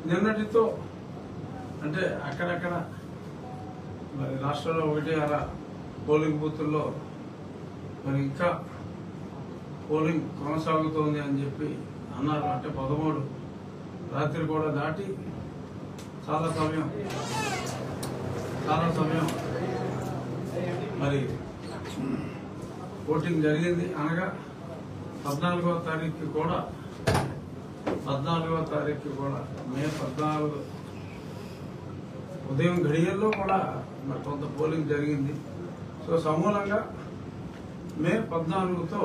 నిన్నటితో అంటే అక్కడక్కడ మరి రాష్ట్రంలో 1/6 పోలింగ్ బూతుల్లో మరి ఇంకా పోలింగ్ కొనసాగుతోంది అని చెప్పి అన్నారు. అంటే 13 రాత్రి కూడా దాటి చాలా సమయం మరి ఓటింగ్ జరిగింది. అనగా 14వ తారీఖు కూడా మే 14 ఉదయం ఘడియల్లో కూడా మరి కొంత పోలింగ్ జరిగింది. సో సమూలంగా మే 14తో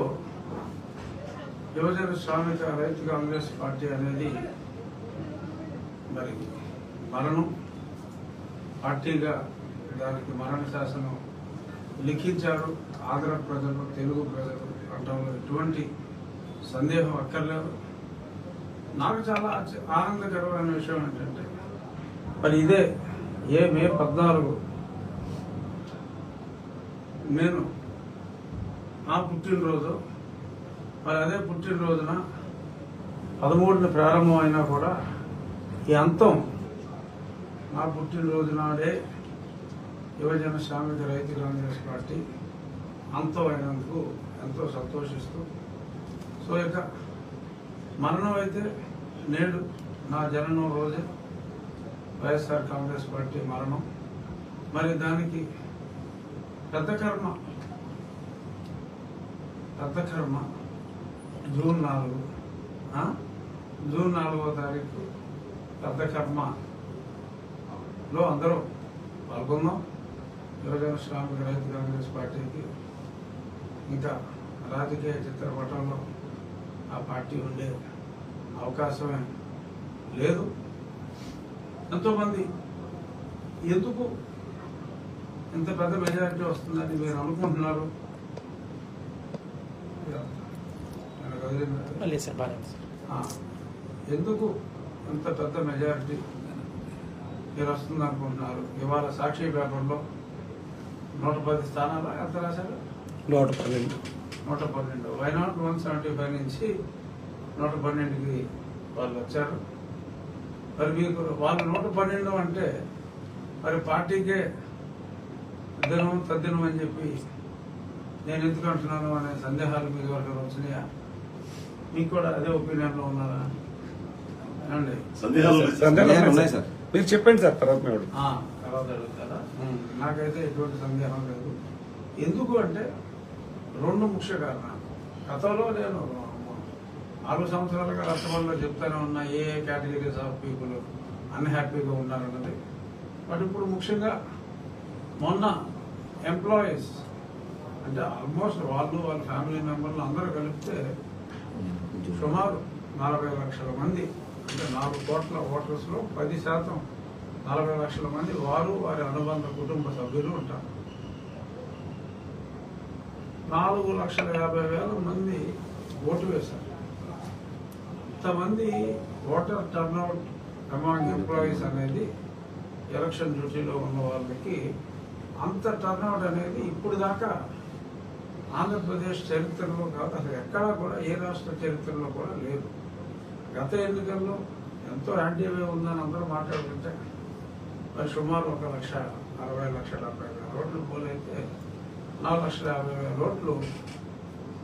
యువజన శ్రామిక రైతు కాంగ్రెస్ పార్టీ అనేది మరి మరణం పార్టీగా దానికి మరణ శాసనం లిఖించారు. ఆంధ్ర ప్రజలు, తెలుగు ప్రజలు అంటంలో ఎటువంటి సందేహం అక్కర్లేదు. నాకు చాలా ఆనందకరమైన విషయం ఏంటంటే మరి ఇదే మే 14 నేను నా పుట్టినరోజు, మరి అదే పుట్టినరోజున 13న ప్రారంభం అయినా కూడా ఈ అంతం నా పుట్టినరోజు నాడే యువజన శ్రామిక రైతు కాంగ్రెస్ పార్టీ అంతం అయినందుకు ఎంతో సంతోషిస్తూ, సో ఇక మరణం అయితే నేడు నా జననం రోజే వైఎస్ఆర్ కాంగ్రెస్ పార్టీ మరణం. మరి దానికి పెద్ద కర్మ జూన్ 4వ తారీఖు పెద్ద కర్మలో అందరూ పాల్గొన్నాం. యువజన శ్రామిక రైతు కాంగ్రెస్ పార్టీకి ఇంకా రాజకీయ చిత్రపటంలో ఆ పార్టీ ఉండే అవకాశమే లేదు. ఎంతోమంది ఎందుకు ఇంత పెద్ద మెజారిటీ వస్తుందని మీరు అనుకుంటున్నారు? ఎందుకు ఇంత పెద్ద మెజారిటీ మీరు వస్తుంది అనుకుంటున్నారు? ఇవాళ సాక్షి పేపర్లో 110 స్థానాలు ఎంత రాశారు? 112. వైనాట్ 175 నుంచి 112కి వాళ్ళు వచ్చారు. మరి మీకు వాళ్ళు 112 అంటే మరి పార్టీకే తద్దినం అని చెప్పి నేను ఎందుకు అంటున్నాను అనే సందేహాలు మీకు ఎవరికైనా వచ్చినాయా? మీకు కూడా అదే ఒపీనియన్లో ఉన్నారా అండి? మీరు చెప్పండి సార్, తర్వాత అడుగుతారా? నాకైతే ఎటువంటి సందేహం లేదు. ఎందుకు అంటే 2 ముఖ్య కారణాలు. గతంలో నేను 4 సంవత్సరాలుగా రాష్ట్రంలో చెప్తానే ఉన్నా ఏ కేటగిరీస్ ఆఫ్ పీపుల్ అన్హ్యాపీగా ఉన్నారన్నది. బట్ ఇప్పుడు ముఖ్యంగా మొన్న ఎంప్లాయీస్ అంటే ఆల్మోస్ట్ వాళ్ళ ఫ్యామిలీ మెంబర్లు అందరూ కలిపితే సుమారు 40 లక్షల మంది, అంటే 4 కోట్ల ఓటర్స్లో 10% 40 లక్షల మంది వారు వారి అనుబంధ కుటుంబ సభ్యులు ఉంటారు. 4,50,000 మంది ఓటు వేశారు. ఇంతమంది ఓటర్ టర్న్అవుట్ అమాంగ్ ఎంప్లాయీస్ అనేది ఎలక్షన్ డ్యూటీలో ఉన్న వాళ్ళకి అంత టర్న్అవుట్ అనేది ఇప్పుడు దాకా ఆంధ్రప్రదేశ్ చరిత్రలో కాదు, అసలు ఎక్కడా కూడా ఏ రాష్ట్ర చరిత్రలో కూడా లేదు. గత ఎన్నికల్లో ఎంతో యాంటీవే ఉందని అందరూ మాట్లాడుకుంటే మరి సుమారు 1,60,70,000 ఓట్లు పోలైతే 4,50,000 ఓట్లు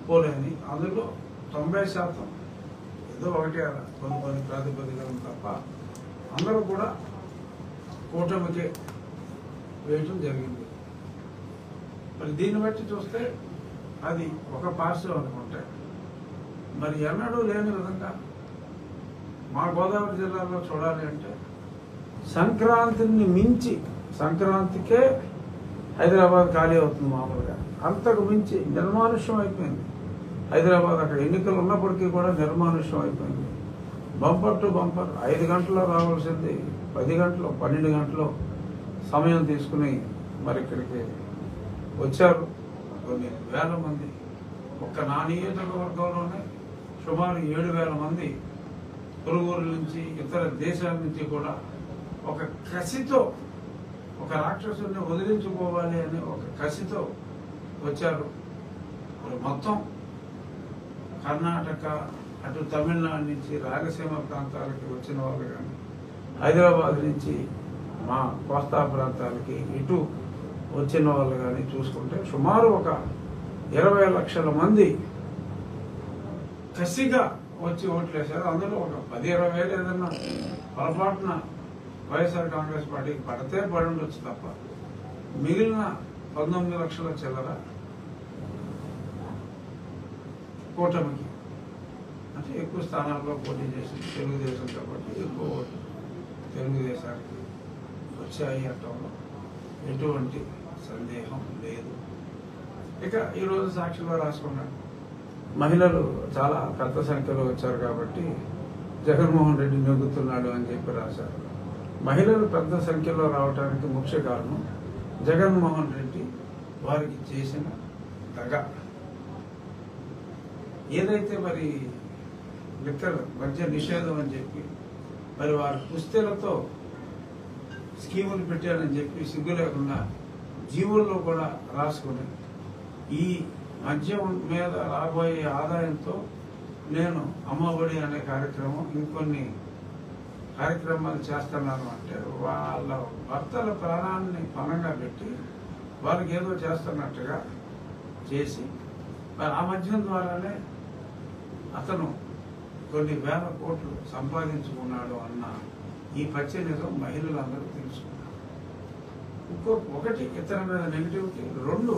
పోలేని, అందులో 90% ఏదో ఒకటి కొన్ని ప్రాతిపదికలు తప్ప అందరూ కూడా కూటమికి వేయటం జరిగింది. మరి దీన్ని బట్టి చూస్తే అది ఒక పార్శ్వం అనుకుంటే మరి ఎన్నడూ లేని విధంగా మా గోదావరి జిల్లాలో చూడాలి అంటే సంక్రాంతిని మించి, సంక్రాంతికే హైదరాబాద్ ఖాళీ అవుతుంది మామూలుగా, అంతకు మించి నిర్మానుష్యం అయిపోయింది హైదరాబాద్. అక్కడ ఎన్నికలు ఉన్నప్పటికీ కూడా నిర్మానుష్యం అయిపోయింది. బంపర్ టు బంపర్ 5 గంటల్లో రావాల్సింది 10 గంటలు 12 గంటలు సమయం తీసుకుని మరి ఇక్కడికి వచ్చారు కొన్ని వేల మంది. ఒక్క నా నియోజకవర్గంలోనే సుమారు 7,000 మంది పొరుగురు నుంచి ఇతర దేశాల నుంచి కూడా ఒక కసితో, ఒక రాక్షసుని వదిలించుకోవాలి అనే ఒక కసితో వచ్చారు. మొత్తం కర్ణాటక, అటు తమిళనాడు నుంచి రాయలసీమ ప్రాంతాలకి వచ్చిన వాళ్ళు కానీ, హైదరాబాద్ నుంచి మా కోస్తా ప్రాంతాలకి ఇటు వచ్చిన వాళ్ళు కానీ చూసుకుంటే సుమారు ఒక 20 లక్షల మంది కసిగా వచ్చి ఓట్లు వేశారు. అందులో ఒక 10-20 వేలు ఏదన్నా పొరపాటున వైఎస్ఆర్ కాంగ్రెస్ పార్టీకి పడితే పడి ఉండొచ్చు తప్ప మిగిలిన 19 లక్షల చిల్లర కూటమికి, అంటే ఎక్కువ స్థానాల్లో పోటీ చేసింది తెలుగుదేశం కాబట్టి ఎక్కువ ఓట్లు తెలుగుదేశానికి వచ్చాయి అంటంలో ఎటువంటి సందేహం లేదు. ఇక ఈరోజు సాక్షిలో రాసుకున్నాను, మహిళలు చాలా పెద్ద సంఖ్యలో వచ్చారు కాబట్టి జగన్మోహన్ రెడ్డి నెగ్గుతున్నాడు అని చెప్పి రాశారు. మహిళలు పెద్ద సంఖ్యలో రావడానికి ముఖ్య కారణం జగన్మోహన్ రెడ్డి వారికి చేసిన దగ. ఏదైతే మరి లిక్కర్ మద్య నిషేధం అని చెప్పి మరి వారి పుస్తెలతో స్కీములు పెట్టారని చెప్పి సిగ్గు లేకుండా జీవుల్లో కూడా రాసుకుని ఈ మద్యం మీద రాబోయే ఆదాయంతో నేను అమ్మఒడి అనే కార్యక్రమం ఇంకొన్ని కార్యక్రమాలు చేస్తున్నాను అంటే వాళ్ళ భర్తల ప్రాణాన్ని పణంగా పెట్టి వాళ్ళకి ఏదో చేస్తున్నట్టుగా చేసి మరి ఆ మద్యం ద్వారానే అతను కొన్ని వేల కోట్లు సంపాదించుకున్నాడు అన్న ఈ పచ్చి నిజం మహిళలందరూ తెలుసుకున్నారు. ఒకటి ఇతని మీద నెగిటివిటీ, 2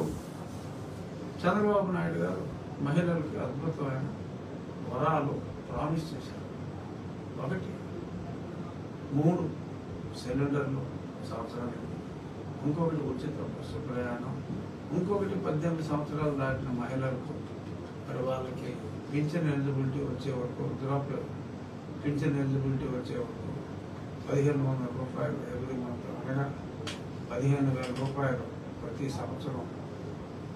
చంద్రబాబు నాయుడు గారు మహిళలకి అద్భుతమైన వరాలు ప్రామిస్ చేశారు. 1 3 సిలిండర్లు సంవత్సరానికి, ఇంకొకటి ఉచిత బస్సు ప్రయాణం, ఇంకొకటి 18 సంవత్సరాలు దాటిన మహిళలకు మరి వాళ్ళకి పింఛన్ ఎలిజిబిలిటీ వచ్చే వరకు, వృద్ధాప్య పింఛన్ ఎలిజిబిలిటీ వచ్చే వరకు 1500 రూపాయలు ఎవ్రీ మంత్, అనగా 15,000 రూపాయలు ప్రతి సంవత్సరం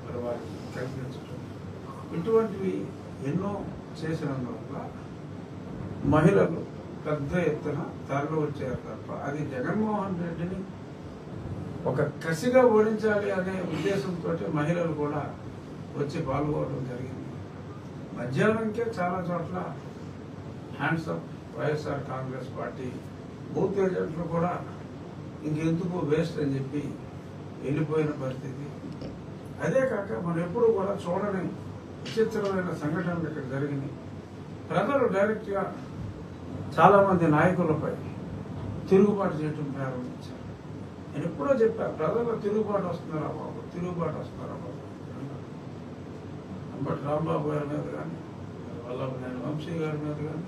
మరి వారికి కల్పించడం, ఇటువంటివి ఎన్నో చేసినందువల్ల మహిళలు పెద్ద ఎత్తున తరలి వచ్చారు తప్ప అది జగన్మోహన్ రెడ్డిని ఒక కసిగా ఓడించాలి అనే ఉద్దేశంతో మహిళలు కూడా వచ్చి పాల్గొనడం జరిగింది. మధ్యాహ్నంకే చాలా చోట్ల hands up YSR Congress party booth ఏజెంట్లు కూడా ఇంకెందుకు వేస్ట్ అని చెప్పి వెళ్ళిపోయిన పరిస్థితి. అదే కాక మనం ఎప్పుడు కూడా చూడని విచిత్రమైన సంఘటనలు ఇక్కడ జరిగినాయి. ప్రజలు డైరెక్ట్ గా చాలా మంది నాయకులపై తిరుగుబాటు చేయటం ప్రారంభించారు. నేను ఎప్పుడో చెప్పా, ప్రజలు తిరుగుబాటు వస్తున్నారా బాబు, తిరుగుబాటు వస్తున్నారా బాబు. అంబటి రాంబాబు గారి మీద కానీ, వల్లభనేని వంశీ గారి మీద కానీ,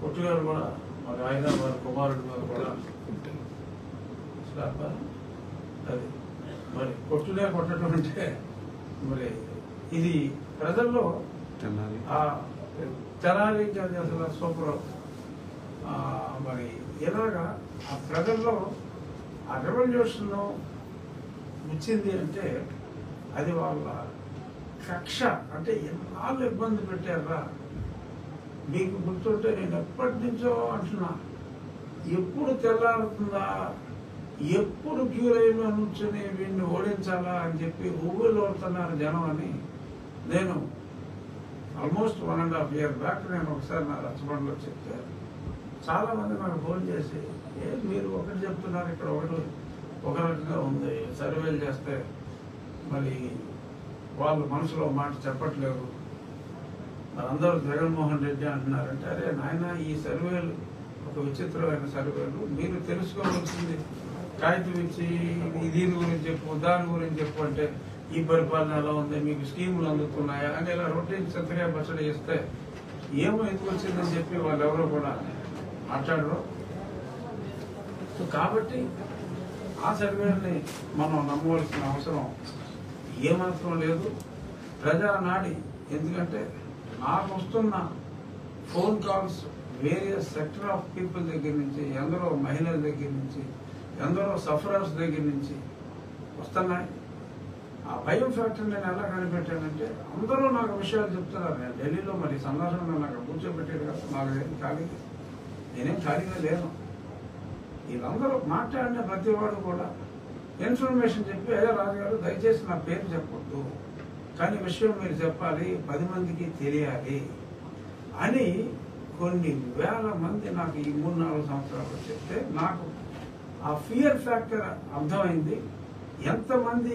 కొట్టు గారు కూడా మరి ఆయన వారి కుమారుడి మీద కూడా అది మరి కొట్టునే కొట్టడం అంటే మరి ఇది ప్రజల్లో తెనాలి అసలు సూపర్. మరి ఇలాగా ఆ ప్రజల్లో ఆ రెవల్యూషన్ వచ్చింది అంటే అది వాళ్ళ కక్ష. అంటే ఎన్నాళ్ళు ఇబ్బంది పెట్టారా మీకు గుర్తుంటే, నేను ఎప్పటి నుంచో అంటున్నా, ఎప్పుడు తెల్లారుతుందా, ఎప్పుడు క్యూ లైన్లో నుంచుని వీడిని ఓడించాలా అని చెప్పి ఊళ్ళో ఓడుతున్నారు జనం అని. నేను ఆల్మోస్ట్ 1.5 year బ్యాక్ నేను ఒకసారి నా రచ్చబండలో చెప్తే చాలా మంది నాకు ఫోన్ చేసి, మీరు ఒకటి చెప్తున్నారు, ఇక్కడ ఒక రకంగా ఉంది, సర్వేలు చేస్తే మరి వాళ్ళు మనసులో మాట చెప్పట్లేదు, అందరూ జగన్మోహన్ రెడ్డి అంటున్నారంటే, అరే నాయన ఈ సర్వేలు ఒక విచిత్రమైన సర్వేలు, మీరు తెలుసుకోవాల్సింది కాగితం ఇచ్చి దీని గురించి చెప్పు, దాని గురించి చెప్పు అంటే ఈ పరిపాలన ఎలా ఉంది, మీకు స్కీములు అందుతున్నాయా అని ఇలా రొటీన్ చెత్తగా బచ్చడి చేస్తే ఏమో ఎందుకు వచ్చిందని చెప్పి వాళ్ళు ఎవరో కూడా మాట్లాడరు. కాబట్టి ఆ సర్వేని మనం నమ్మవలసిన అవసరం ఏమాత్రం లేదు. ప్రజానాడి, ఎందుకంటే నాకు వస్తున్న phone calls various sector of people దగ్గర నుంచి, ఎందరో మహిళల దగ్గర నుంచి, ఎందరో సఫరర్స్ దగ్గర నుంచి వస్తున్నాయి. ఆ భయం ఫ్యాక్టర్ నేను ఎలా కనిపెట్టానంటే, అందరూ నాకు విషయాలు చెప్తున్నారు. నేను ఢిల్లీలో మరి సందర్శన నాకు కూర్చోబెట్టాడు కదా, నాకు ఖాళీగా, నేనేం ఖాళీగా లేను. వీళ్ళందరూ మాట్లాడిన ప్రతి వాడు కూడా ఇన్ఫర్మేషన్ చెప్పి, అయ్యా రాజుగారు దయచేసి నా పేరు చెప్పొద్దు, కానీ విషయం మీరు చెప్పాలి, 10 మందికి తెలియాలి అని కొన్ని వేల మంది నాకు ఈ 3-4 సంవత్సరాలు చెప్తే నాకు ఆ ఫియర్ ఫ్యాక్టర్ అర్థమైంది. ఎంతమంది